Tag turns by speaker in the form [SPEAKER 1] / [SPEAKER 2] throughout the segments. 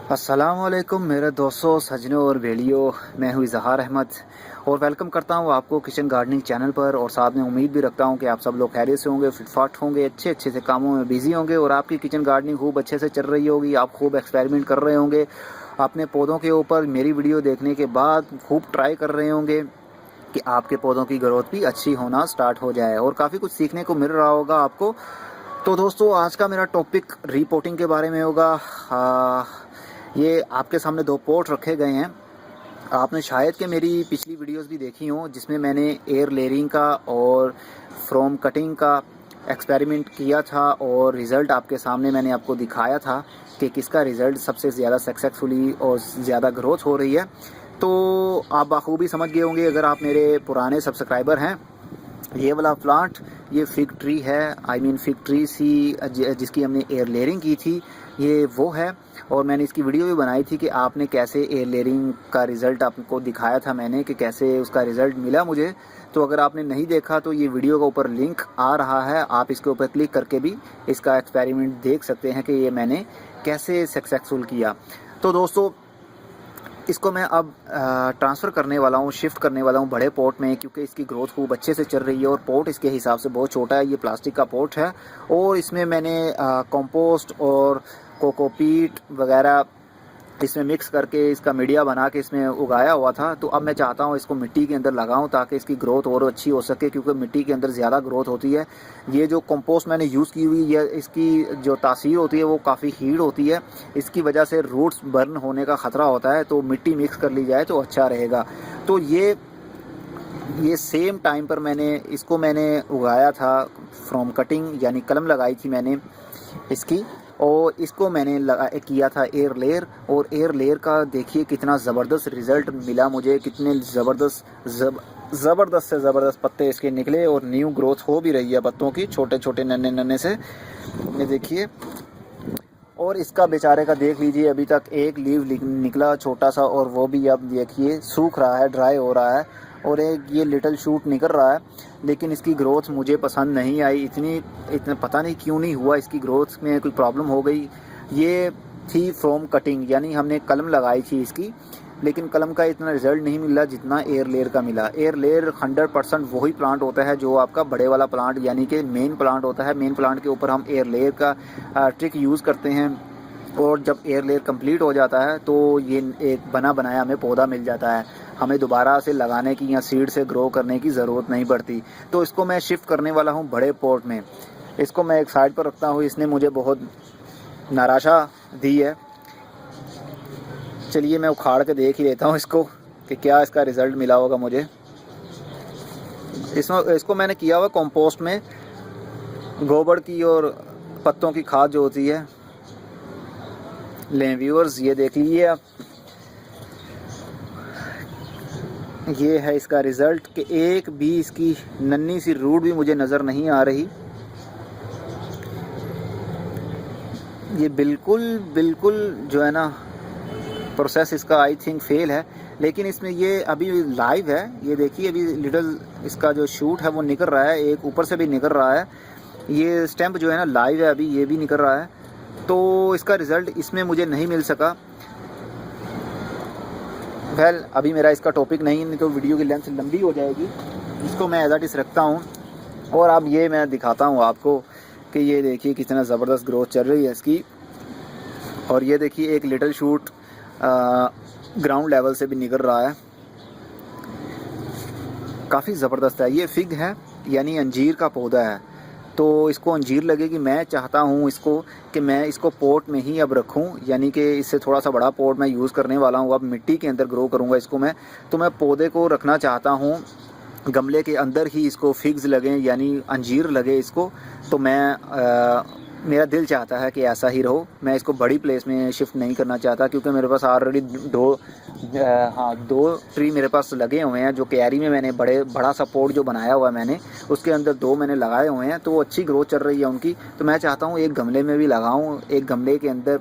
[SPEAKER 1] अस्सलामुअलैकुम मेरे दोस्तों, सजनों और भेड़ियों। मैं हूँ इजहार अहमद और वेलकम करता हूँ आपको किचन गार्डनिंग चैनल पर। और साथ में उम्मीद भी रखता हूँ कि आप सब लोग खैरियत से होंगे, फिटफाट होंगे, अच्छे अच्छे से कामों में बिजी होंगे और आपकी किचन गार्डनिंग खूब अच्छे से चल रही होगी। आप खूब एक्सपेरिमेंट कर रहे होंगे अपने पौधों के ऊपर। मेरी वीडियो देखने के बाद खूब ट्राई कर रहे होंगे कि आपके पौधों की ग्रोथ भी अच्छी होना स्टार्ट हो जाए और काफ़ी कुछ सीखने को मिल रहा होगा आपको। तो दोस्तों, आज का मेरा टॉपिक रिपोर्टिंग के बारे में होगा। ये आपके सामने दो पोट रखे गए हैं। आपने शायद कि मेरी पिछली वीडियोस भी देखी हों जिसमें मैंने एयर लेयरिंग का और फ्रॉम कटिंग का एक्सपेरिमेंट किया था और रिज़ल्ट आपके सामने मैंने आपको दिखाया था कि किसका रिज़ल्ट सबसे ज़्यादा सक्सेसफुली और ज़्यादा ग्रोथ हो रही है। तो आप बखूबी समझ गए होंगे अगर आप मेरे पुराने सब्सक्राइबर हैं। ये वाला प्लांट ये फिग ट्री है, आई मीन फिग ट्री सी जिसकी हमने एयर लेयरिंग की थी, ये वो है। और मैंने इसकी वीडियो भी बनाई थी कि आपने कैसे एयर लेयरिंग का रिज़ल्ट आपको दिखाया था मैंने कि कैसे उसका रिज़ल्ट मिला मुझे। तो अगर आपने नहीं देखा तो ये वीडियो का ऊपर लिंक आ रहा है, आप इसके ऊपर क्लिक करके भी इसका एक्सपेरिमेंट देख सकते हैं कि ये मैंने कैसे सक्सेसफुल किया। तो दोस्तों, इसको मैं अब ट्रांसफ़र करने वाला हूँ, शिफ्ट करने वाला हूँ बड़े पॉट में, क्योंकि इसकी ग्रोथ खूब अच्छे से चल रही है और पॉट इसके हिसाब से बहुत छोटा है। ये प्लास्टिक का पॉट है और इसमें मैंने कंपोस्ट और कोकोपीट वगैरह इसमें मिक्स करके इसका मीडिया बना के इसमें उगाया हुआ था। तो अब मैं चाहता हूँ इसको मिट्टी के अंदर लगाऊं ताकि इसकी ग्रोथ और अच्छी हो सके, क्योंकि मिट्टी के अंदर ज़्यादा ग्रोथ होती है। ये जो कंपोस्ट मैंने यूज़ की हुई है इसकी जो तासीर होती है वो काफ़ी हीट होती है, इसकी वजह से रूट्स बर्न होने का ख़तरा होता है। तो मिट्टी मिक्स कर ली जाए तो अच्छा रहेगा। तो ये सेम टाइम पर मैंने उगाया था फ्रॉम कटिंग, यानी कलम लगाई थी मैंने इसकी। और इसको मैंने किया था एयर लेयर, और एयर लेयर का देखिए कितना ज़बरदस्त रिज़ल्ट मिला मुझे, कितने ज़बरदस्त से ज़बरदस्त पत्ते इसके निकले और न्यू ग्रोथ हो भी रही है पत्तों की, छोटे छोटे नन्हे नन्हे से, ये देखिए। और इसका बेचारे का देख लीजिए, अभी तक एक लीव निकला छोटा सा और वो भी अब देखिए सूख रहा है, ड्राई हो रहा है। और एक ये लिटिल शूट निकल रहा है, लेकिन इसकी ग्रोथ मुझे पसंद नहीं आई इतना पता नहीं क्यों नहीं हुआ, इसकी ग्रोथ में कोई प्रॉब्लम हो गई। ये थी फ्रॉम कटिंग, यानी हमने कलम लगाई थी इसकी, लेकिन कलम का इतना रिज़ल्ट नहीं मिला जितना एयर लेयर का मिला। एयर लेयर 100% वही प्लांट होता है जो आपका बड़े वाला प्लांट यानी कि मेन प्लांट होता है। मेन प्लांट के ऊपर हम एयर लेयर का ट्रिक यूज़ करते हैं और जब एयर लेयर कंप्लीट हो जाता है तो ये एक बना बनाया हमें पौधा मिल जाता है। हमें दोबारा से लगाने की या सीड से ग्रो करने की ज़रूरत नहीं पड़ती। तो इसको मैं शिफ्ट करने वाला हूँ बड़े पॉट में। इसको मैं एक साइड पर रखता हूँ, इसने मुझे बहुत निराशा दी है। चलिए मैं उखाड़ के देख ही लेता हूँ इसको कि क्या इसका रिज़ल्ट मिला होगा मुझे। इसको मैंने किया हुआ कंपोस्ट में, गोबर की और पत्तों की खाद जो होती है। लें व्यूअर्स, ये देख लीजिए आप, ये है इसका रिज़ल्ट कि एक भी इसकी नन्ही सी रूट भी मुझे नज़र नहीं आ रही। ये बिल्कुल जो है ना प्रोसेस इसका आई थिंक फेल है, लेकिन इसमें ये अभी लाइव है। ये देखिए अभी लिटिल इसका जो शूट है वो निकल रहा है, एक ऊपर से भी निकल रहा है। ये स्टेम्प जो है ना लाइव है, अभी ये भी निकल रहा है। तो इसका रिज़ल्ट इसमें मुझे नहीं मिल सका। अभी मेरा इसका टॉपिक नहीं तो वीडियो की लेंथ लंबी हो जाएगी। इसको मैं एज इट इज़ रखता हूँ और अब ये मैं दिखाता हूँ आपको कि ये देखिए कितना ज़बरदस्त ग्रोथ चल रही है इसकी। और ये देखिए एक लिटिल शूट ग्राउंड लेवल से भी निकल रहा है, काफ़ी ज़बरदस्त है। ये फिग है यानी अंजीर का पौधा है, तो इसको अंजीर लगेगी। मैं चाहता हूँ इसको कि मैं इसको पॉट में ही अब रखूँ, यानी कि इससे थोड़ा सा बड़ा पॉट मैं यूज़ करने वाला हूँ। अब मिट्टी के अंदर ग्रो करूँगा इसको मैं। तो मैं पौधे को रखना चाहता हूँ गमले के अंदर ही, इसको फिग्स लगें यानी अंजीर लगे इसको। तो मेरा दिल चाहता है कि ऐसा ही रहो। मैं इसको बड़ी प्लेस में शिफ्ट नहीं करना चाहता, क्योंकि मेरे पास ऑलरेडी दो ट्री मेरे पास लगे हुए हैं जो क्यारी में मैंने बड़ा सा पॉट जो बनाया हुआ है मैंने, उसके अंदर दो मैंने लगाए हुए हैं। तो वो अच्छी ग्रोथ चल रही है उनकी। तो मैं चाहता हूँ एक गमले में भी लगाऊँ, एक गमले के अंदर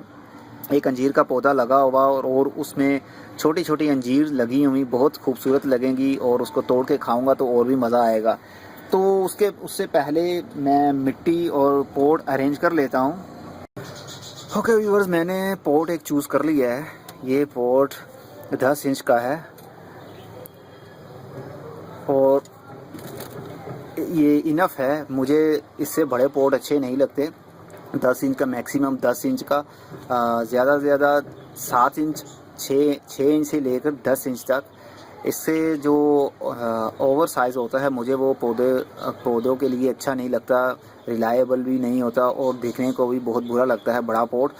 [SPEAKER 1] एक अंजीर का पौधा लगा हुआ और उसमें छोटी छोटी अंजीर लगी हुई बहुत खूबसूरत लगेंगी, और उसको तोड़ के खाऊंगा तो और भी मज़ा आएगा। तो उससे पहले मैं मिट्टी और पॉट अरेंज कर लेता हूँ। ओके व्यूअर्स, मैंने पोर्ट एक चूज़ कर लिया है। ये पोर्ट 10 इंच का है और ये इनफ है। मुझे इससे बड़े पोर्ट अच्छे नहीं लगते। 10 इंच का मैक्सिमम, 10 इंच का ज़्यादा से ज़्यादा 7 इंच, 6 इंच से लेकर 10 इंच तक। इससे जो ओवर साइज़ होता है मुझे वो पौधों के लिए अच्छा नहीं लगता, रिलायबल भी नहीं होता और देखने को भी बहुत बुरा लगता है बड़ा पोर्ट।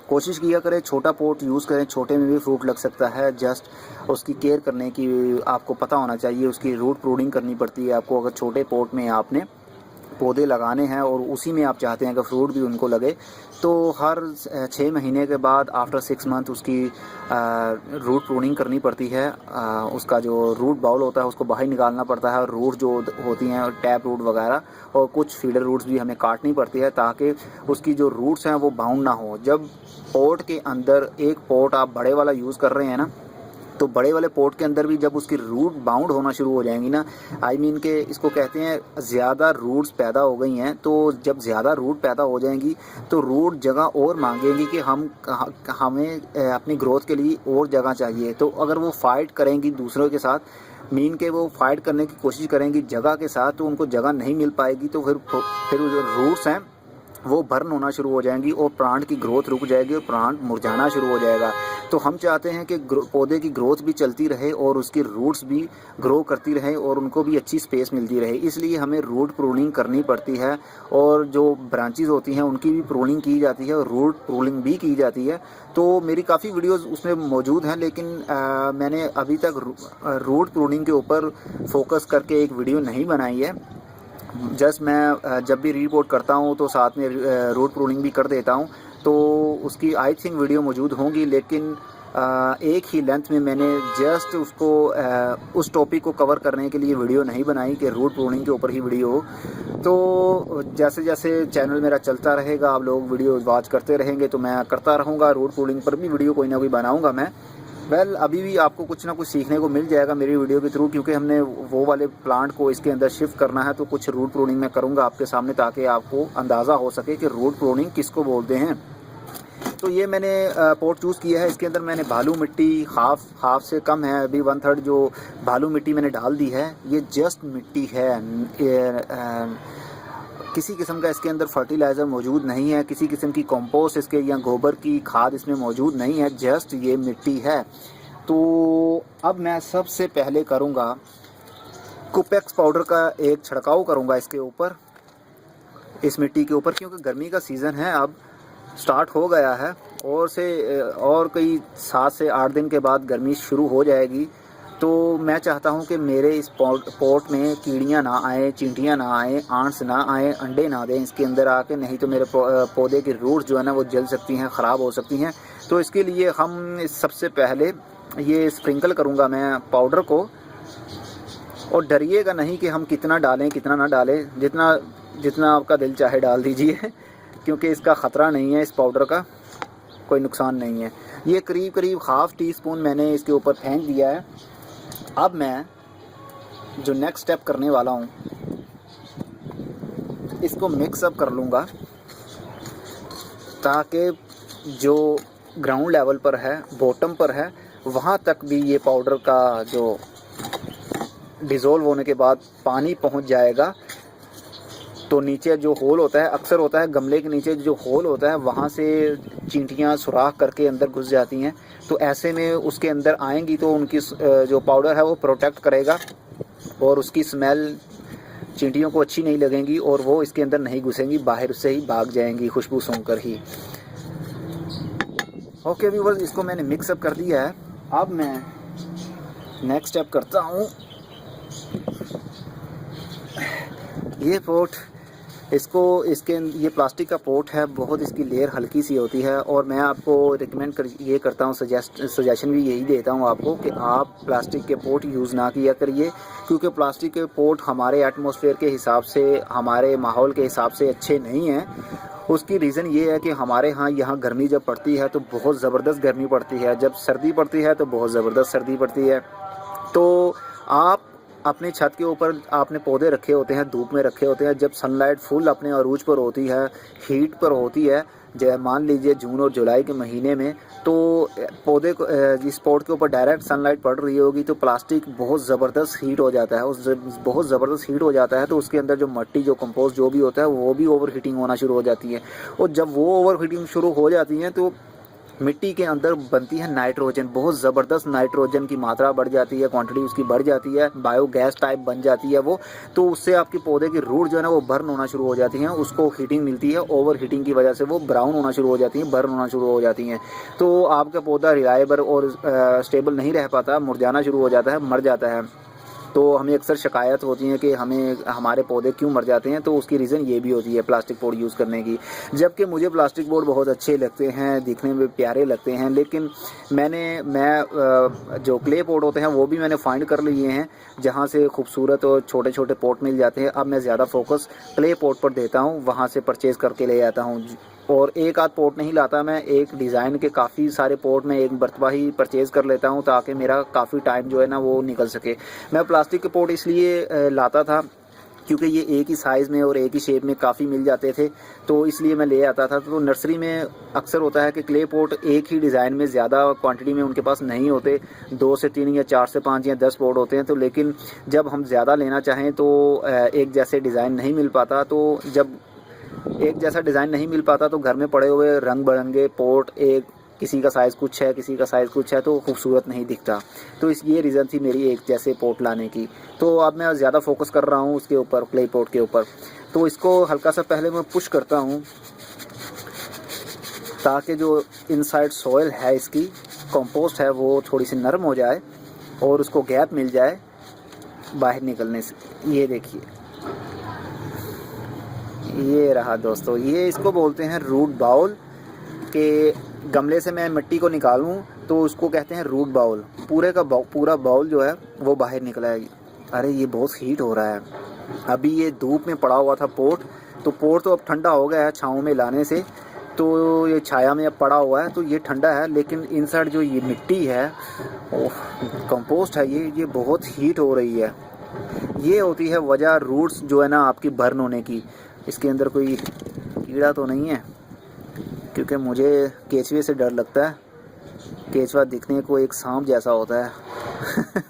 [SPEAKER 1] कोशिश किया करें छोटा पोर्ट यूज़ करें, छोटे में भी फ्रूट लग सकता है। जस्ट उसकी केयर करने की आपको पता होना चाहिए, उसकी रूट प्रूनिंग करनी पड़ती है आपको। अगर छोटे पोर्ट में आपने पौधे लगाने हैं और उसी में आप चाहते हैं कि फ्रूट भी उनको लगे, तो हर 6 महीने के बाद आफ्टर 6 मंथ उसकी रूट प्रूनिंग करनी पड़ती है। उसका जो रूट बाउल होता है उसको बाहर निकालना पड़ता है। रूट जो होती हैं टैप रूट वगैरह और कुछ फीडर रूट्स भी हमें काटनी पड़ती है ताकि उसकी जो रूट्स हैं वो बाउंड ना हो। जब पोर्ट के अंदर एक पोर्ट आप बड़े वाला यूज़ कर रहे हैं ना, तो बड़े वाले पोर्ट के अंदर भी जब उसकी रूट बाउंड होना शुरू हो जाएंगी ना, आई मीन के इसको कहते हैं ज़्यादा रूट्स पैदा हो गई हैं, तो जब ज़्यादा रूट पैदा हो जाएंगी तो रूट जगह और मांगेंगी कि हमें अपनी ग्रोथ के लिए और जगह चाहिए। तो अगर वो फाइट करेंगी दूसरों के साथ, मीन के वो फाइट करने की कोशिश करेंगी जगह के साथ, तो उनको जगह नहीं मिल पाएगी। तो फिर जो रूट्स हैं वो बर्न होना शुरू हो जाएंगी और प्लांट की ग्रोथ रुक जाएगी और प्लांट मुरझाना शुरू हो जाएगा। तो हम चाहते हैं कि पौधे की ग्रोथ भी चलती रहे और उसकी रूट्स भी ग्रो करती रहे और उनको भी अच्छी स्पेस मिलती रहे। इसलिए हमें रूट प्रूनिंग करनी पड़ती है और जो ब्रांचेस होती हैं उनकी भी प्रूनिंग की जाती है और रूट प्रूनिंग भी की जाती है। तो मेरी काफ़ी वीडियोज़ उसमें मौजूद हैं, लेकिन मैंने अभी तक रूट प्रूनिंग के ऊपर फोकस करके एक वीडियो नहीं बनाई है। जस्ट मैं जब भी रिपोर्ट करता हूँ तो साथ में रूट प्रूनिंग भी कर देता हूँ, तो उसकी आई थिंक वीडियो मौजूद होंगी। लेकिन एक ही लेंथ में मैंने जस्ट उसको उस टॉपिक को कवर करने के लिए वीडियो नहीं बनाई कि रूट प्रूनिंग के ऊपर ही वीडियो हो। तो जैसे जैसे चैनल मेरा चलता रहेगा, आप लोग वीडियो वॉच करते रहेंगे, तो मैं करता रहूँगा। रूट प्रूनिंग पर भी वीडियो कोई ना कोई बनाऊँगा मैं। अभी भी आपको कुछ ना कुछ सीखने को मिल जाएगा मेरी वीडियो के थ्रू, क्योंकि हमने वो वाले प्लांट को इसके अंदर शिफ्ट करना है। तो कुछ रूट प्रूनिंग मैं करूँगा आपके सामने ताकि आपको अंदाज़ा हो सके कि रूट प्रूनिंग किसको बोलते हैं। तो ये मैंने पोर्ट चूज़ किया है। इसके अंदर मैंने बालू मिट्टी हाफ से कम है, अभी 1/3 जो बालू मिट्टी मैंने डाल दी है। ये जस्ट मिट्टी है, किसी किस्म का इसके अंदर फर्टिलाइज़र मौजूद नहीं है, किसी किस्म की कंपोस्ट इसके या गोबर की खाद इसमें मौजूद नहीं है, जस्ट ये मिट्टी है। तो अब मैं सबसे पहले करूँगा कुपेक्स पाउडर का एक छिड़काव करूँगा इसके ऊपर, इस मिट्टी के ऊपर, क्योंकि गर्मी का सीज़न है अब स्टार्ट हो गया है और कई 7 से 8 दिन के बाद गर्मी शुरू हो जाएगी। तो मैं चाहता हूं कि मेरे इस पोर्ट में कीड़ियां ना आए, चींटियां ना आए, आंट्स ना आए, अंडे ना दें इसके अंदर आके, नहीं तो मेरे पौधे की रूट्स जो है ना वो जल सकती हैं, ख़राब हो सकती हैं। तो इसके लिए हम सबसे पहले ये स्प्रिंकल करूंगा मैं पाउडर को। और डरिएगा नहीं कि हम कितना डालें कितना ना डालें, जितना आपका दिल चाहे डाल दीजिए क्योंकि इसका ख़तरा नहीं है, इस पाउडर का कोई नुकसान नहीं है। ये करीब करीब हाफ़ टी स्पून मैंने इसके ऊपर फेंक दिया है। अब मैं जो नेक्स्ट स्टेप करने वाला हूँ, इसको मिक्सअप कर लूँगा ताकि जो ग्राउंड लेवल पर है, बॉटम पर है, वहाँ तक भी ये पाउडर का जो डिज़ोल्व होने के बाद पानी पहुँच जाएगा। तो नीचे जो होल होता है, अक्सर होता है गमले के नीचे जो होल होता है, वहाँ से चींटियाँ सुराख करके अंदर घुस जाती हैं। तो ऐसे में उसके अंदर आएंगी तो उनकी जो पाउडर है वो प्रोटेक्ट करेगा और उसकी स्मेल चींटियों को अच्छी नहीं लगेगी और वो इसके अंदर नहीं घुसेंगी, बाहर से ही भाग जाएंगी खुशबू सूंघकर ही। ओके व्यूअर्स, इसको मैंने मिक्सअप कर दिया है। अब मैं नेक्स्ट स्टेप करता हूँ। ये पोर्ट ये प्लास्टिक का पोर्ट है, बहुत इसकी लेयर हल्की सी होती है और मैं आपको रिकमेंड ये करता हूँ, सजेशन भी यही देता हूँ आपको कि आप प्लास्टिक के पोर्ट यूज़ ना किया करिए, क्योंकि प्लास्टिक के पोर्ट हमारे एटमॉस्फेयर के हिसाब से, हमारे माहौल के हिसाब से अच्छे नहीं हैं। उसकी रीज़न ये है कि हमारे यहाँ गर्मी जब पड़ती है तो बहुत ज़बरदस्त गर्मी पड़ती है, जब सर्दी पड़ती है तो बहुत ज़बरदस्त सर्दी पड़ती है। तो आप अपने छत के ऊपर आपने पौधे रखे होते हैं, धूप में रखे होते हैं, जब सनलाइट फुल अपने अरूज पर होती है, हीट पर होती है, जब मान लीजिए जून और जुलाई के महीने में, तो पौधे को इस पॉट के ऊपर डायरेक्ट सनलाइट पड़ रही होगी तो प्लास्टिक बहुत ज़बरदस्त हीट हो जाता है। बहुत ज़बरदस्त हीट हो जाता है तो उसके अंदर जो मट्टी, जो कंपोस्ट जो भी होता है वो भी ओवर हीटिंग होना शुरू हो जाती है। और जब वो ओवर हीटिंग शुरू हो जाती है तो मिट्टी के अंदर बनती है नाइट्रोजन, बहुत ज़बरदस्त नाइट्रोजन की मात्रा बढ़ जाती है, क्वांटिटी उसकी बढ़ जाती है, बायोगैस टाइप बन जाती है वो। तो उससे आपके पौधे की रूट जो है ना वो बर्न होना शुरू हो जाती हैं, उसको हीटिंग मिलती है, ओवर हीटिंग की वजह से वो ब्राउन होना शुरू हो जाती हैं, बर्न होना शुरू हो जाती हैं। तो आपका पौधा रिलायबल और स्टेबल नहीं रह पाता, मुरझाना शुरू हो जाता है, मर जाता है। तो हमें अक्सर शिकायत होती है कि हमारे पौधे क्यों मर जाते हैं, तो उसकी रीज़न ये भी होती है प्लास्टिक पोर्ट यूज़ करने की। जबकि मुझे प्लास्टिक पोर्ट बहुत अच्छे लगते हैं, दिखने में प्यारे लगते हैं, लेकिन मैं जो क्ले पोर्ट होते हैं वो भी मैंने फाइंड कर लिए हैं जहाँ से खूबसूरत और छोटे छोटे पोर्ट मिल जाते हैं। अब मैं ज़्यादा फोकस क्ले पोर्ट पर देता हूँ, वहाँ से परचेज़ करके ले आता हूँ। और एक आध पोर्ट नहीं लाता मैं, एक डिज़ाइन के काफ़ी सारे पोर्ट में एक मरतबा ही परचेज़ कर लेता हूँ ताकि मेरा काफ़ी टाइम जो है ना वो निकल सके। मैं प्लास्टिक के पोर्ट इसलिए लाता था क्योंकि ये एक ही साइज़ में और एक ही शेप में काफ़ी मिल जाते थे, तो इसलिए मैं ले आता था। तो नर्सरी में अक्सर होता है कि क्ले पोर्ट एक ही डिज़ाइन में ज़्यादा क्वांटिटी में उनके पास नहीं होते, 2 से 3 या 4 से 5 या 10 पोर्ट होते हैं। तो लेकिन जब हम ज़्यादा लेना चाहें तो एक जैसे डिज़ाइन नहीं मिल पाता, तो जब एक जैसा डिज़ाइन नहीं मिल पाता तो घर में पड़े हुए रंग बिरंगे पोर्ट, एक किसी का साइज़ कुछ है, किसी का साइज़ कुछ है, तो खूबसूरत नहीं दिखता। तो ये रीज़न थी मेरी एक जैसे पोर्ट लाने की। तो अब मैं ज़्यादा फोकस कर रहा हूँ उसके ऊपर, क्ले पोर्ट के ऊपर। तो इसको हल्का सा पहले मैं पुश करता हूँ ताकि जो इनसाइड सॉइल है, इसकी कंपोस्ट है, वो थोड़ी सी नरम हो जाए और उसको गैप मिल जाए बाहर निकलने से। ये देखिए, ये रहा दोस्तों, ये इसको बोलते हैं रूट बाउल। के गमले से मैं मिट्टी को निकालूं तो उसको कहते हैं रूट बाउल। पूरा बाउल जो है वो बाहर निकला है। अरे ये बहुत हीट हो रहा है। अभी ये धूप में पड़ा हुआ था पोर्ट, तो पोर्ट तो अब ठंडा हो गया है छाँव में लाने से, तो ये छाया में अब पड़ा हुआ है तो ये ठंडा है। लेकिन इनसाइड जो ये मिट्टी है, कंपोस्ट है, ये बहुत हीट हो रही है। ये होती है वजह रूट्स जो है ना आपकी बर्न होने की। इसके अंदर कोई कीड़ा तो नहीं है, क्योंकि मुझे केचुए से डर लगता है। केचुआ दिखने को एक सांप जैसा होता है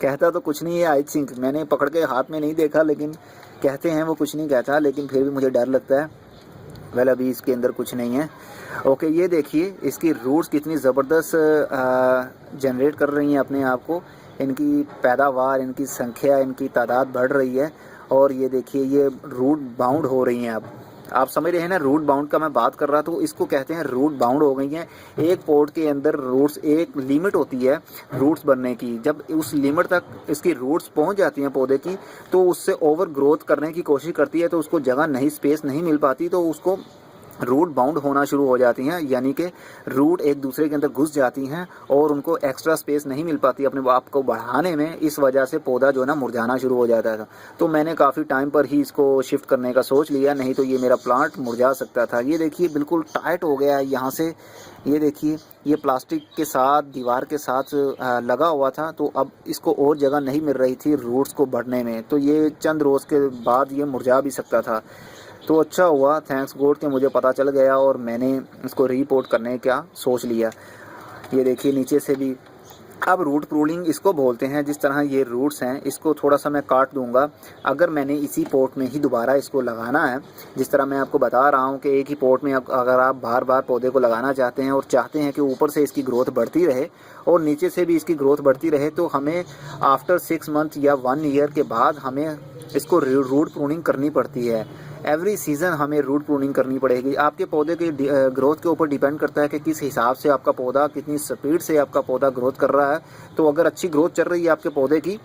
[SPEAKER 1] कहता तो कुछ नहीं है, आई थिंक मैंने पकड़ के हाथ में नहीं देखा, लेकिन कहते हैं वो कुछ नहीं कहता, लेकिन फिर भी मुझे डर लगता है। वेल अभी इसके अंदर कुछ नहीं है। ओके, ये देखिए इसकी रूट्स कितनी ज़बरदस्त जनरेट कर रही हैं अपने आप को। इनकी पैदावार, इनकी संख्या, इनकी तादाद बढ़ रही है। और ये देखिए ये रूट बाउंड हो रही हैं। अब आप समझ रहे हैं ना, रूट बाउंड का मैं बात कर रहा, तो इसको कहते हैं रूट बाउंड हो गई हैं। एक पोर्ट के अंदर रूट्स, एक लिमिट होती है रूट्स बनने की। जब उस लिमिट तक इसकी रूट्स पहुंच जाती हैं पौधे की, तो उससे ओवर ग्रोथ करने की कोशिश करती है, तो उसको जगह नहीं, स्पेस नहीं मिल पाती, तो उसको रूट बाउंड होना शुरू हो जाती हैं। यानी कि रूट एक दूसरे के अंदर घुस जाती हैं और उनको एक्स्ट्रा स्पेस नहीं मिल पाती अपने आप को बढ़ाने में। इस वजह से पौधा जो है ना मुरझाना शुरू हो जाता था। तो मैंने काफ़ी टाइम पर ही इसको शिफ्ट करने का सोच लिया, नहीं तो ये मेरा प्लांट मुरझा सकता था। ये देखिए बिल्कुल टाइट हो गया है यहाँ से। ये देखिए ये प्लास्टिक के साथ, दीवार के साथ लगा हुआ था, तो अब इसको और जगह नहीं मिल रही थी रूट्स को बढ़ने में। तो ये चंद रोज़ के बाद ये मुरझा भी सकता था। तो अच्छा हुआ, थैंक्स गॉड कि मुझे पता चल गया और मैंने इसको रिपोर्ट करने का सोच लिया। ये देखिए नीचे से भी। अब रूट प्रूनिंग इसको बोलते हैं। जिस तरह ये रूट्स हैं, इसको थोड़ा सा मैं काट दूंगा। अगर मैंने इसी पोर्ट में ही दोबारा इसको लगाना है, जिस तरह मैं आपको बता रहा हूँ कि एक ही पोर्ट में अगर आप बार बार पौधे को लगाना चाहते हैं और चाहते हैं कि ऊपर से इसकी ग्रोथ बढ़ती रहे और नीचे से भी इसकी ग्रोथ बढ़ती रहे, तो हमें आफ्टर 6 मंथ या 1 ईयर के बाद हमें इसको रूट प्रूनिंग करनी पड़ती है। एवरी सीज़न हमें रूट प्रूनिंग करनी पड़ेगी। आपके पौधे के ग्रोथ के ऊपर डिपेंड करता है कि किस हिसाब से आपका पौधा, कितनी स्पीड से आपका पौधा ग्रोथ कर रहा है। तो अगर अच्छी ग्रोथ चल रही है आपके पौधे की,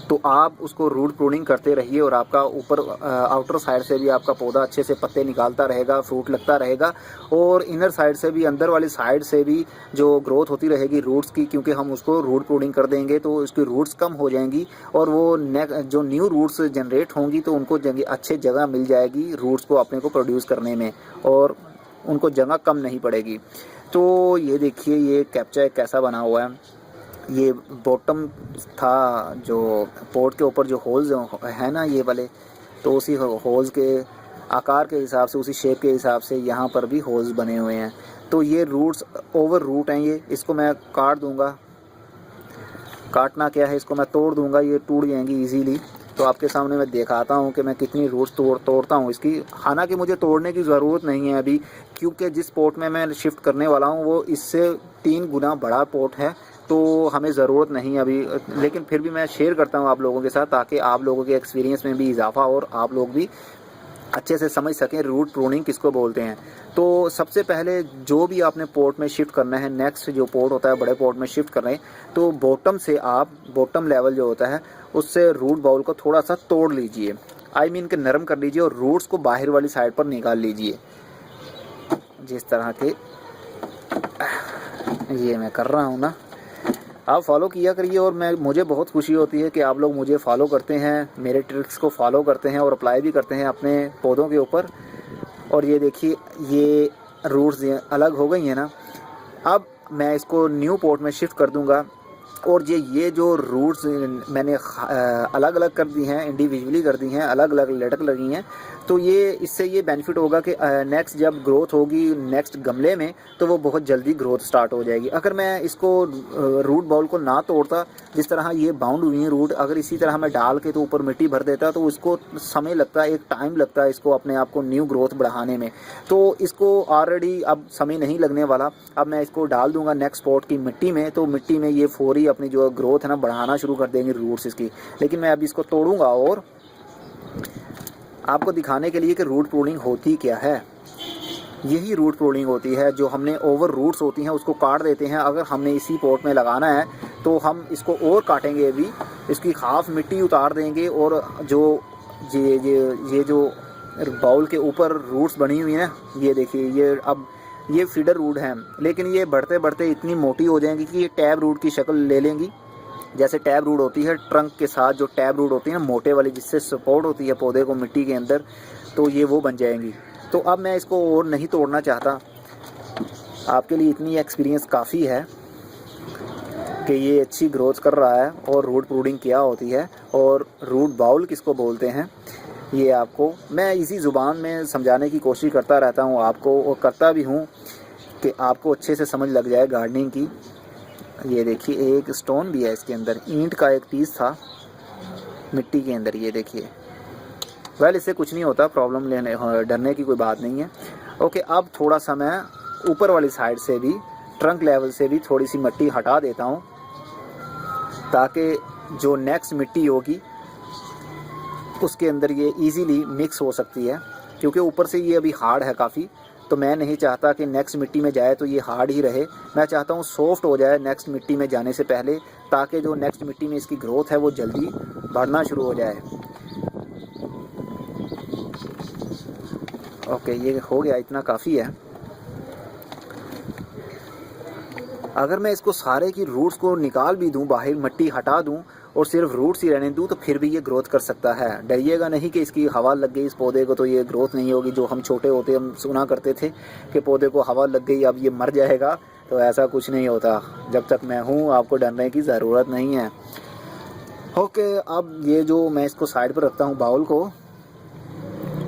[SPEAKER 1] तो आप उसको रूट प्रूनिंग करते रहिए और आपका ऊपर आउटर साइड से भी आपका पौधा अच्छे से पत्ते निकालता रहेगा, फ्रूट लगता रहेगा। और इनर साइड से भी, अंदर वाली साइड से भी जो ग्रोथ होती रहेगी रूट्स की, क्योंकि हम उसको रूट प्रूनिंग कर देंगे तो उसकी रूट्स कम हो जाएंगी और वो जो न्यू रूट्स जनरेट होंगी तो उनको अच्छे जगह मिल जाएगी रूट्स को अपने को प्रोड्यूस करने में, और उनको जगह कम नहीं पड़ेगी। तो ये देखिए ये कैप्चा कैसा बना हुआ है। ये बॉटम था जो पोर्ट के ऊपर जो होल्स है ना ये वाले, तो उसी होल्स के आकार के हिसाब से, उसी शेप के हिसाब से यहाँ पर भी होल्स बने हुए हैं। तो ये रूट्स ओवर रूट हैं ये, इसको मैं काट दूंगा। काटना क्या है, इसको मैं तोड़ दूंगा, ये टूट जाएंगी इजीली। तो आपके सामने मैं दिखाता हूँ कि मैं कितनी रूट्स तोड़ता हूँ इसकी। हालांकि मुझे तोड़ने की ज़रूरत नहीं है अभी, क्योंकि जिस पोर्ट में मैं शिफ्ट करने वाला हूँ वो इससे 3 गुना बड़ा पोर्ट है, तो हमें ज़रूरत नहीं अभी। लेकिन फिर भी मैं शेयर करता हूँ आप लोगों के साथ, ताकि आप लोगों के एक्सपीरियंस में भी इजाफा और आप लोग भी अच्छे से समझ सकें रूट प्रूनिंग किसको बोलते हैं। तो सबसे पहले जो भी आपने पोर्ट में शिफ्ट करना है, नेक्स्ट जो पोर्ट होता है बड़े पोर्ट में शिफ्ट कर रहे हैं, तो बॉटम से आप, बॉटम लेवल जो होता है उससे रूट बाउल को थोड़ा सा तोड़ लीजिए, आई मीन के नरम कर लीजिए, और रूट्स को बाहर वाली साइड पर निकाल लीजिए, जिस तरह के ये मैं कर रहा हूँ ना। आप फॉलो किया करिए, और मुझे बहुत खुशी होती है कि आप लोग मुझे फॉलो करते हैं, मेरे ट्रिक्स को फॉलो करते हैं और अप्लाई भी करते हैं अपने पौधों के ऊपर। और ये देखिए, ये रूट्स अलग हो गई हैं ना। अब मैं इसको न्यू पॉट में शिफ्ट कर दूंगा, और ये जो रूट्स मैंने अलग अलग कर दी हैं, इंडिविजुअली कर दी हैं, अलग अलग लटक लगी हैं, तो ये इससे ये बेनिफिट होगा कि नेक्स्ट जब ग्रोथ होगी नेक्स्ट गमले में, तो वो बहुत जल्दी ग्रोथ स्टार्ट हो जाएगी। अगर मैं इसको रूट बाउल को ना तोड़ता, जिस तरह ये बाउंड हुई हैं रूट, अगर इसी तरह मैं डाल के तो ऊपर मिट्टी भर देता, तो उसको समय लगता है, एक टाइम लगता है इसको अपने आप को न्यू ग्रोथ बढ़ाने में। तो इसको ऑलरेडी अब समय नहीं लगने वाला। अब मैं इसको डाल दूंगा नेक्स्ट पॉट की मिट्टी में, तो मिट्टी में ये फौरी अपनी जो ग्रोथ है ना बढ़ाना शुरू कर देंगे रूट्स इसकी। लेकिन मैं अभी इसको तोड़ूंगा और आपको दिखाने के लिए कि रूट प्रूनिंग होती क्या है। यही रूट प्रूनिंग होती है, जो हमने ओवर रूट्स होती हैं उसको काट देते हैं। अगर हमने इसी पॉट में लगाना है तो हम इसको और काटेंगे, अभी इसकी हाफ मिट्टी उतार देंगे, और जो ये जो बाउल के ऊपर रूट्स बनी हुई है, ये देखिए, ये अब ये फीडर रूट हैं, लेकिन ये बढ़ते बढ़ते इतनी मोटी हो जाएंगी कि ये टैब रूट की शक्ल ले लेंगी। जैसे टैब रूट होती है ट्रंक के साथ, जो टैब रूट होती है ना मोटे वाली, जिससे सपोर्ट होती है पौधे को मिट्टी के अंदर, तो ये वो बन जाएंगी। तो अब मैं इसको और नहीं तोड़ना चाहता, आपके लिए इतनी एक्सपीरियंस काफ़ी है कि ये अच्छी ग्रोथ कर रहा है, और रूट प्रूनिंग क्या होती है और रूट बाउल किसको बोलते हैं, ये आपको मैं इसी ज़ुबान में समझाने की कोशिश करता रहता हूँ आपको, और करता भी हूँ कि आपको अच्छे से समझ लग जाए गार्डनिंग की। ये देखिए, एक स्टोन भी है इसके अंदर, ईंट का एक पीस था मिट्टी के अंदर, ये देखिए। वेल, इससे कुछ नहीं होता, प्रॉब्लम लेने डरने की कोई बात नहीं है। ओके, अब थोड़ा सा मैं ऊपर वाली साइड से भी, ट्रंक लेवल से भी थोड़ी सी मिट्टी हटा देता हूँ, ताकि जो नेक्स्ट मिट्टी होगी उसके अंदर ये इजीली मिक्स हो सकती है, क्योंकि ऊपर से ये अभी हार्ड है काफ़ी। तो मैं नहीं चाहता कि नेक्स्ट मिट्टी में जाए तो ये हार्ड ही रहे, मैं चाहता हूँ सॉफ्ट हो जाए नेक्स्ट मिट्टी में जाने से पहले, ताकि जो नेक्स्ट मिट्टी में इसकी ग्रोथ है वो जल्दी बढ़ना शुरू हो जाए। ओके, ये हो गया, इतना काफ़ी है। अगर मैं इसको सारे की रूट्स को निकाल भी दूं, बाहर मिट्टी हटा दूं और सिर्फ रूट्स ही रहने दूं, तो फिर भी ये ग्रोथ कर सकता है। डरिएगा नहीं कि इसकी हवा लग गई इस पौधे को तो ये ग्रोथ नहीं होगी। जो हम छोटे होते हम सुना करते थे कि पौधे को हवा लग गई अब ये मर जाएगा, तो ऐसा कुछ नहीं होता। जब तक मैं हूँ आपको डरने की ज़रूरत नहीं है। ओके, अब ये जो मैं इसको साइड पर रखता हूँ बाउल को,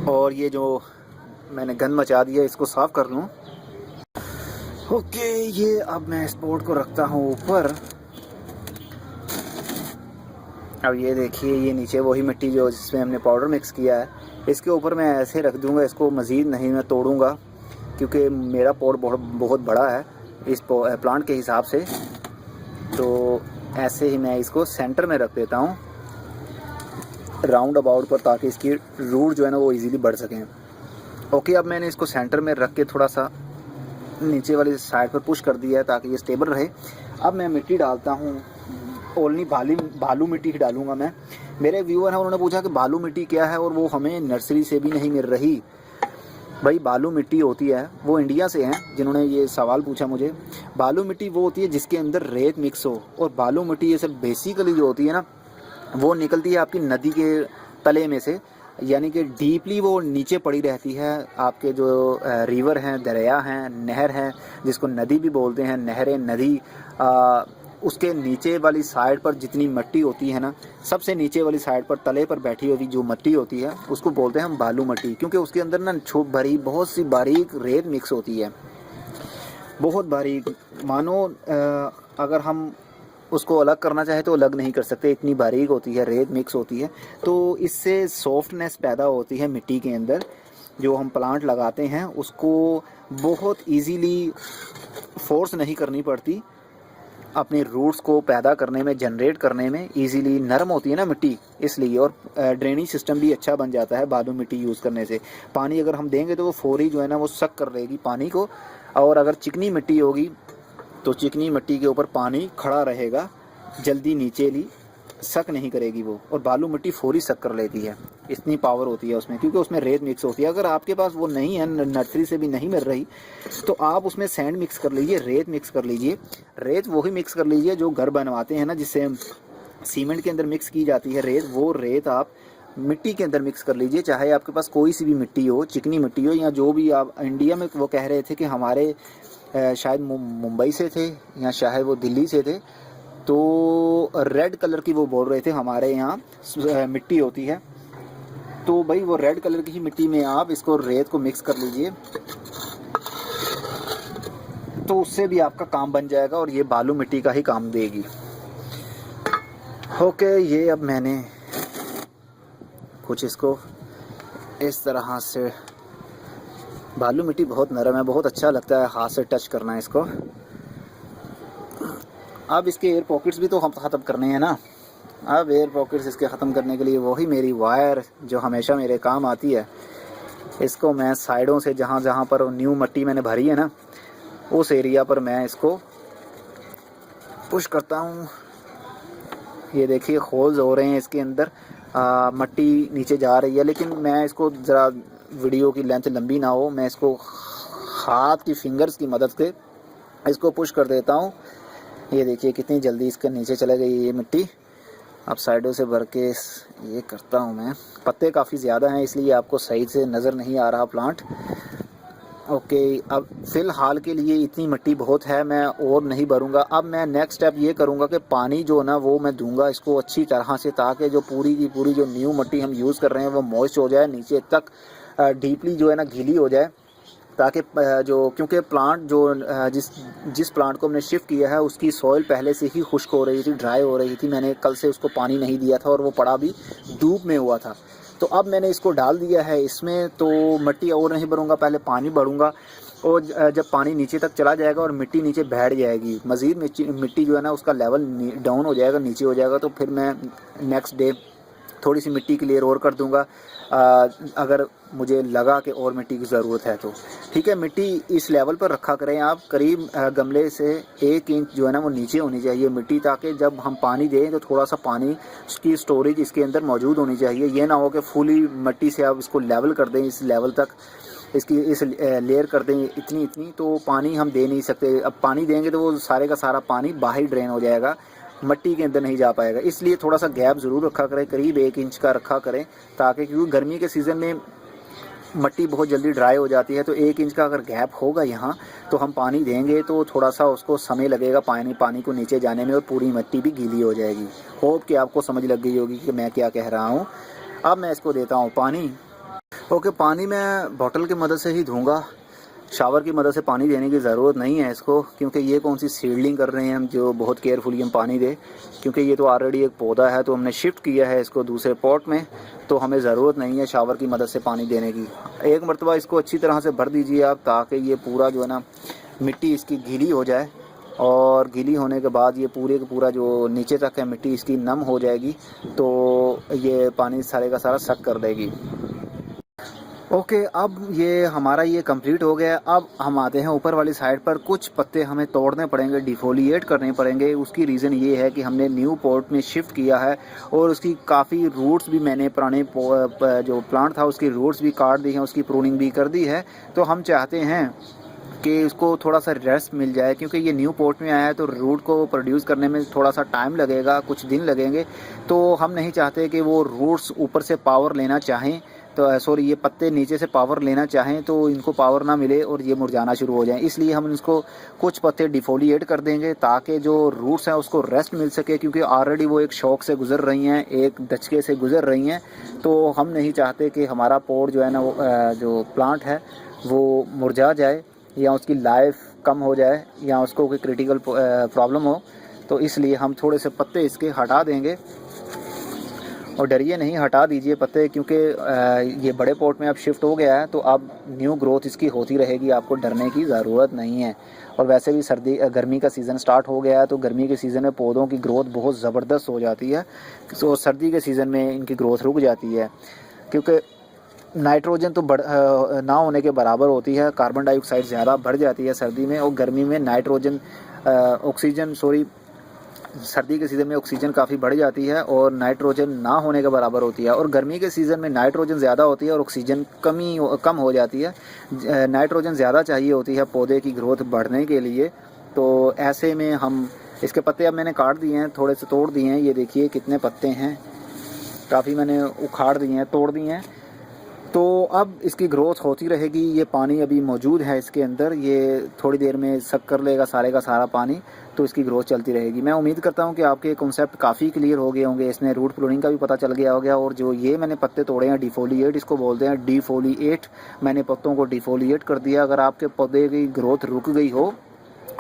[SPEAKER 1] और ये जो मैंने गंद मचा दिया इसको साफ़ कर लूँ। ओके, ये अब मैं इस पोर्ट को रखता हूँ ऊपर। अब ये देखिए, ये नीचे वही मिट्टी जो जिसमें हमने पाउडर मिक्स किया है, इसके ऊपर मैं ऐसे रख दूँगा, इसको मज़ीद नहीं मैं तोड़ूँगा, क्योंकि मेरा पोर्ट बहुत बड़ा है इस प्लांट के हिसाब से। तो ऐसे ही मैं इसको सेंटर में रख देता हूँ, राउंड अबाउट पर, ताकि इसकी रूट जो है ना वो इजीली बढ़ सकें। ओके, अब मैंने इसको सेंटर में रख के थोड़ा सा नीचे वाली साइड पर पुश कर दिया है ताकि ये स्टेबल रहे। अब मैं मिट्टी डालता हूँ, ओनली बालू मिट्टी ही डालूंगा मैं। मेरे व्यूअर हैं, उन्होंने पूछा कि बालू मिट्टी क्या है, और वो हमें नर्सरी से भी नहीं मिल रही। भाई, बालू मिट्टी होती है, वो इंडिया से हैं जिन्होंने ये सवाल पूछा मुझे। बालू मिट्टी वो होती है जिसके अंदर रेत मिक्स हो, और बालू मिट्टी ये सब बेसिकली जो होती है ना, वो निकलती है आपकी नदी के तले में से, यानी कि डीपली वो नीचे पड़ी रहती है। आपके जो रिवर हैं, दरिया हैं, नहर हैं, जिसको नदी भी बोलते हैं, नहरें, नदी, उसके नीचे वाली साइड पर जितनी मिट्टी होती है ना, सबसे नीचे वाली साइड पर तले पर बैठी हुई जो मिट्टी होती है उसको बोलते हैं हम बालू मिट्टी, क्योंकि उसके अंदर ना छुप भरी बहुत सी बारीक रेत मिक्स होती है, बहुत बारीक। मानो अगर हम उसको अलग करना चाहे तो अलग नहीं कर सकते, इतनी बारीक होती है, रेत मिक्स होती है। तो इससे सॉफ्टनेस पैदा होती है मिट्टी के अंदर। जो हम प्लांट लगाते हैं उसको बहुत इजीली फोर्स नहीं करनी पड़ती, अपने रूट्स को पैदा करने में, जनरेट करने में इजीली नरम होती है ना मिट्टी, इसलिए। और ड्रेनेज सिस्टम भी अच्छा बन जाता है बालू मिट्टी यूज़ करने से। पानी अगर हम देंगे तो वो फौरी जो है ना वो सक कर लेगी पानी को, और अगर चिकनी मिट्टी होगी तो चिकनी मिट्टी के ऊपर पानी खड़ा रहेगा, जल्दी नीचे ली सक नहीं करेगी वो। और बालू मिट्टी फौरी सक कर लेती है, इतनी पावर होती है उसमें, क्योंकि उसमें रेत मिक्स होती है। अगर आपके पास वो नहीं है, नर्सरी से भी नहीं मिल रही, तो आप उसमें सैंड मिक्स कर लीजिए, रेत मिक्स कर लीजिए। रेत वही मिक्स कर लीजिए जो घर बनवाते हैं ना, जिससे सीमेंट के अंदर मिक्स की जाती है रेत, वो रेत आप मिट्टी के अंदर मिक्स कर लीजिए। चाहे आपके पास कोई सी भी मिट्टी हो, चिकनी मिट्टी हो, या जो भी आप इंडिया में, वो कह रहे थे कि हमारे शायद मुंबई से थे या शायद वो दिल्ली से थे, तो रेड कलर की वो बोल रहे थे हमारे यहाँ मिट्टी होती है। तो भाई वो रेड कलर की ही मिट्टी में आप इसको रेत को मिक्स कर लीजिए, तो उससे भी आपका काम बन जाएगा और ये बालू मिट्टी का ही काम देगी। ओके, ये अब मैंने कुछ इसको इस तरह से, बालू मिट्टी बहुत नरम है, बहुत अच्छा लगता है हाथ से टच करना इसको। अब इसके एयर पॉकेट्स भी तो हम ख़त्म करने हैं ना। अब एयर पॉकेट्स इसके ख़त्म करने के लिए वही मेरी वायर जो हमेशा मेरे काम आती है, इसको मैं साइडों से, जहाँ जहाँ पर न्यू मिट्टी मैंने भरी है ना, उस एरिया पर मैं इसको पुश करता हूँ। ये देखिए होल्स हो रहे हैं इसके अंदर, मिट्टी नीचे जा रही है। लेकिन मैं इसको ज़रा, वीडियो की लेंथ लंबी ना हो, मैं इसको हाथ की फिंगर्स की मदद से इसको पुश कर देता हूँ। ये देखिए कितनी जल्दी इसके नीचे चले गई ये मिट्टी। अब साइडों से भर के ये करता हूँ मैं। पत्ते काफ़ी ज़्यादा हैं इसलिए आपको सही से नज़र नहीं आ रहा प्लांट। ओके, अब फ़िलहाल के लिए इतनी मिट्टी बहुत है, मैं और नहीं भरूँगा। अब मैं नेक्स्ट स्टेप ये करूँगा कि पानी जो ना वो मैं दूंगा इसको अच्छी तरह से, ताकि जो पूरी की पूरी जो न्यू मिट्टी हम यूज़ कर रहे हैं वो मॉइस्ट हो जाए, नीचे तक डीपली जो है ना गीली हो जाए, ताकि जो, क्योंकि प्लांट जो जिस प्लांट को हमने शिफ्ट किया है उसकी सॉइल पहले से ही खुश्क हो रही थी, ड्राई हो रही थी। मैंने कल से उसको पानी नहीं दिया था और वो पड़ा भी धूप में हुआ था। तो अब मैंने इसको डाल दिया है इसमें, तो मिट्टी और नहीं भरूँगा, पहले पानी भरूँगा। और जब पानी नीचे तक चला जाएगा और मिट्टी नीचे बैठ जाएगी, मज़ीद मिट्टी जो है ना उसका लेवल डाउन हो जाएगा, नीचे हो जाएगा, तो फिर मैं नेक्स्ट डे थोड़ी सी मिट्टी क्लियर और कर दूंगा, अगर मुझे लगा कि और मिट्टी की ज़रूरत है तो। ठीक है, मिट्टी इस लेवल पर रखा करें आप, करीब गमले से 1 इंच जो है ना वो नीचे होनी चाहिए मिट्टी, ताकि जब हम पानी दें तो थोड़ा सा पानी उसकी स्टोरेज इसके अंदर मौजूद होनी चाहिए। ये ना हो कि फुली मिट्टी से आप इसको लेवल कर दें, इस लेवल तक इसकी इस लेयर कर दें इतनी, तो पानी हम दे नहीं सकते। अब पानी देंगे तो वो सारे का सारा पानी बाहर ड्रेन हो जाएगा, मिट्टी के अंदर नहीं जा पाएगा। इसलिए थोड़ा सा गैप ज़रूर रखा करें, करीब 1 इंच का रखा करें, ताकि, क्योंकि गर्मी के सीज़न में मिट्टी बहुत जल्दी ड्राई हो जाती है। तो 1 इंच का अगर गैप होगा यहाँ, तो हम पानी देंगे तो थोड़ा सा उसको समय लगेगा पानी को नीचे जाने में, और पूरी मिट्टी भी गीली हो जाएगी। होप कि आपको समझ लग गई होगी कि मैं क्या कह रहा हूँ। अब मैं इसको देता हूँ पानी। ओके, पानी मैं बॉटल की मदद से ही दूँगा, शावर की मदद से पानी देने की ज़रूरत नहीं है इसको, क्योंकि ये कौन सी सीडलिंग कर रहे हैं हम जो बहुत केयरफुली हम पानी दें, क्योंकि ये तो ऑलरेडी एक पौधा है, तो हमने शिफ्ट किया है इसको दूसरे पॉट में, तो हमें ज़रूरत नहीं है शावर की मदद से पानी देने की। एक मरतबा इसको अच्छी तरह से भर दीजिए आप, ताकि ये पूरा जो है ना मिट्टी इसकी गीली हो जाए, और गीली होने के बाद ये पूरे का पूरा जो नीचे तक है मिट्टी इसकी नम हो जाएगी, तो ये पानी सारे का सारा सक कर देगी। ओके, अब ये हमारा ये कंप्लीट हो गया। अब हम आते हैं ऊपर वाली साइड पर। कुछ पत्ते हमें तोड़ने पड़ेंगे, डिफोलिएट करने पड़ेंगे। उसकी रीज़न ये है कि हमने न्यू पॉट में शिफ्ट किया है, और उसकी काफ़ी रूट्स भी मैंने पुराने जो प्लांट था उसकी रूट्स भी काट दी हैं, उसकी प्रूनिंग भी कर दी है। तो हम चाहते हैं कि उसको थोड़ा सा रेस्ट मिल जाए, क्योंकि ये न्यू पॉट में आया है, तो रूट को प्रोड्यूस करने में थोड़ा सा टाइम लगेगा, कुछ दिन लगेंगे। तो हम नहीं चाहते कि वो रूट्स ऊपर से पावर लेना चाहें, तो सॉरी ये पत्ते नीचे से पावर लेना चाहें तो इनको पावर ना मिले और ये मुरझाना शुरू हो जाएं। इसलिए हम इसको कुछ पत्ते डिफोलिएट कर देंगे ताकि जो रूट्स हैं उसको रेस्ट मिल सके, क्योंकि ऑलरेडी वो एक शॉक से गुजर रही हैं, एक दचके से गुजर रही हैं। तो हम नहीं चाहते कि हमारा पॉट जो है ना, वो जो प्लांट है वो मुरझा जाए या उसकी लाइफ कम हो जाए या उसको कोई क्रिटिकल प्रॉब्लम हो। तो इसलिए हम थोड़े से पत्ते इसके हटा देंगे। और डरिए नहीं, हटा दीजिए पत्ते, क्योंकि ये बड़े पॉट में अब शिफ्ट हो गया है तो अब न्यू ग्रोथ इसकी होती रहेगी, आपको डरने की ज़रूरत नहीं है। और वैसे भी गर्मी का सीज़न स्टार्ट हो गया है, तो गर्मी के सीज़न में पौधों की ग्रोथ बहुत ज़बरदस्त हो जाती है। तो सर्दी के सीज़न में इनकी ग्रोथ रुक जाती है, क्योंकि नाइट्रोजन तो ना होने के बराबर होती है, कार्बन डाइऑक्साइड ज़्यादा बढ़ जाती है सर्दी में, और गर्मी में सर्दी के सीज़न में ऑक्सीजन काफ़ी बढ़ जाती है और नाइट्रोजन ना होने के बराबर होती है। और गर्मी के सीज़न में नाइट्रोजन ज़्यादा होती है और ऑक्सीजन कम हो जाती है। नाइट्रोजन ज़्यादा चाहिए होती है पौधे की ग्रोथ बढ़ने के लिए। तो ऐसे में हम इसके पत्ते अब मैंने काट दिए हैं, थोड़े से तोड़ दिए हैं। ये देखिए कितने पत्ते हैं, काफ़ी मैंने उखाड़ दिए हैं, तोड़ दिए हैं। तो अब इसकी ग्रोथ होती रहेगी। ये पानी अभी मौजूद है इसके अंदर, ये थोड़ी देर में सक कर लेगा सारे का सारा पानी, तो इसकी ग्रोथ चलती रहेगी। मैं उम्मीद करता हूँ कि आपके कॉन्सेप्ट काफ़ी क्लियर हो गए होंगे, इसमें रूट प्रूनिंग का भी पता चल गया होगा। और जो ये मैंने पत्ते तोड़े हैं, डिफोलिएट इसको बोलते हैं, डिफोलिएट, मैंने पत्तों को डिफोलिएट कर दिया। अगर आपके पौधे की ग्रोथ रुक गई हो,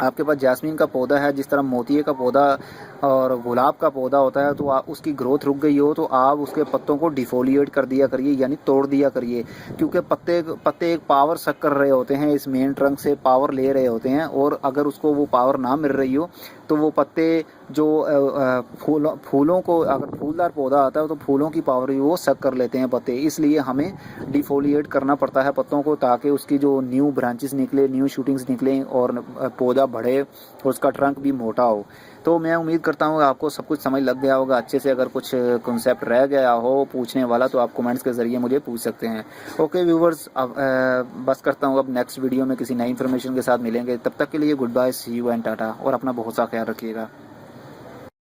[SPEAKER 1] आपके पास जास्मीन का पौधा है, जिस तरह मोतिये का पौधा और गुलाब का पौधा होता है, तो आप उसकी ग्रोथ रुक गई हो तो आप उसके पत्तों को डिफोलिएट कर दिया करिए, यानी तोड़ दिया करिए। क्योंकि पत्ते एक पावर सक कर रहे होते हैं, इस मेन ट्रंक से पावर ले रहे होते हैं, और अगर उसको वो पावर ना मिल रही हो तो वो पत्ते जो फूलों को, अगर फूलदार पौधा आता है तो फूलों की पावर भी वो सक कर लेते हैं पत्ते। इसलिए हमें डिफोलिएट करना पड़ता है पत्तों को, ताकि उसकी जो न्यू ब्रांचेस निकले, न्यू शूटिंग्स निकलें और पौधा बढ़े और उसका ट्रंक भी मोटा हो। तो मैं उम्मीद करता हूँ आपको सब कुछ समझ लग गया होगा अच्छे से। अगर कुछ कॉन्सेप्ट रह गया हो पूछने वाला तो आप कमेंट्स के ज़रिए मुझे पूछ सकते हैं। ओके व्यूवर्स, अब बस करता हूँ, अब नेक्स्ट वीडियो में किसी नई इन्फॉर्मेशन के साथ मिलेंगे। तब तक के लिए good bye, see you and tata, और अपना बहुत सा ख्याल रखिएगा।